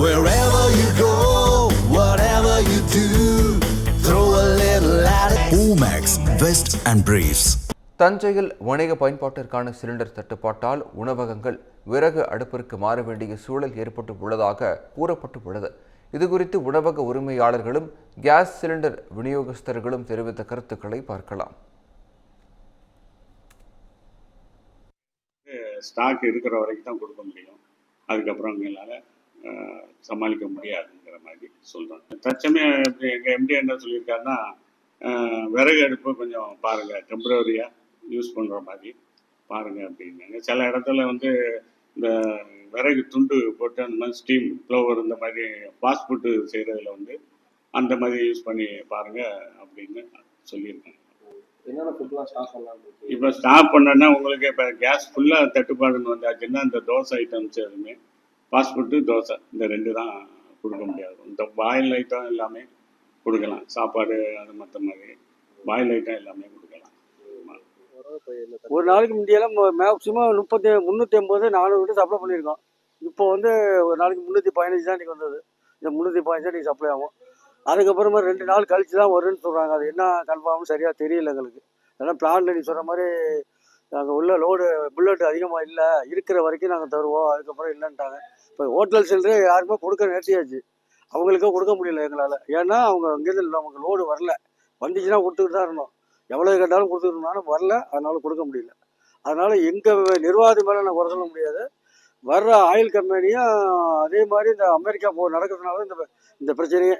Wherever you go, whatever you do, throw a little at it. Omax, Vest and Briefs. தஞ்சையில் வணிக பயன்பாட்டிற்கான cylinder தட்டுப்பாட்டால் உணவகங்கள் விறகு அடுப்பிற்கு மாற வேண்டிய சூழல் ஏற்பட்டு உள்ளதாக கூறப்பட்டு உள்ளது. இதுகுறித்து உணவக உரிமையாளர்களும் கேஸ் சிலிண்டர் விநியோகஸ்தர்களும் தெரிவித்த கருத்துக்களை பார்க்கலாம். ஸ்டாக் இருக்கிற வரைக்கும் தான் கொடுக்க முடியும், அதுக்கப்புறம் எங்களால் சமாளிக்க முடியாதுங்கிற மாதிரி சொல்கிறாங்க. தற்சமயம் எங்கள் எம்டி என்ன சொல்லியிருக்காருன்னா, விறகு அடுப்பு கொஞ்சம் பாருங்கள், டெம்பரரியாக யூஸ் பண்ணுற மாதிரி பாருங்கள் அப்படின்னாங்க. சில இடத்துல வந்து இந்த விறகு துண்டு போட்டு அந்த மாதிரி ஸ்டீம் ஃப்ளவர் இந்த மாதிரி ஃபாஸ்ட் ஃபுட்டு செய்கிறதுல வந்து அந்த மாதிரி யூஸ் பண்ணி பாருங்கள் அப்படின்னு சொல்லியிருக்காங்க. இப்போ ஸ்டாப் பண்ணோன்னா உங்களுக்கு இப்போ கேஸ் ஃபுல்லாக தட்டுப்பாடுன்னு வந்தாச்சுன்னா இந்த தோசை ஐட்டம்ஸ் எதுவுமே ஃபாஸ்ட் ஃபுட்டு தோசை இந்த ரெண்டு தான் கொடுக்க முடியாது. இந்த பாயில் ஐட்டம் எல்லாமே கொடுக்கலாம், சாப்பாடு அது மற்ற மாதிரி பாயில் ஐட்டம் எல்லாமே கொடுக்கலாம். ஒரு நாளைக்கு முந்தியெல்லாம் மேக்ஸிமம் 350 400 சப்ளை பண்ணியிருக்கோம். இப்போ வந்து ஒரு நாளைக்கு 315 தான் இன்றைக்கி வந்தது. இந்த 315 இன்றைக்கி சப்ளை ஆகும். அதுக்கப்புறமா 2 நாள் கழிச்சு தான் வரும்னு சொல்கிறாங்க. அது என்ன கன்ஃபார்ம் சரியாக தெரியல எங்களுக்கு. அதனால் பிளானில் நீ சொல்கிற மாதிரி நாங்கள் உள்ள லோடு புல்லட் அதிகமாக இல்லை, இருக்கிற வரைக்கும் நாங்கள் தருவோம், அதுக்கப்புறம் இல்லைன்ட்டாங்க. இப்போ ஹோட்டல் சிலிண்டரே யாருக்குமே கொடுக்க நிறுத்தியாச்சு, அவங்களுக்கும் கொடுக்க முடியல எங்களால். ஏன்னா அவங்க அங்கேருந்து நமக்கு லோடு வரல, வந்துச்சுன்னா கொடுத்துக்கிட்டு தான் இருந்தோம், எவ்வளோ கேட்டாலும் கொடுத்துக்கிட்டு வரல, அதனால் கொடுக்க முடியல. அதனால் எங்கள் நிர்வாகத்து மேலே நான் குறை சொல்ல முடியாது. வர்ற ஆயில் கம்பெனியும் அதே மாதிரி இந்த அமெரிக்கா நடக்கிறதுனால இந்த பிரச்சனையே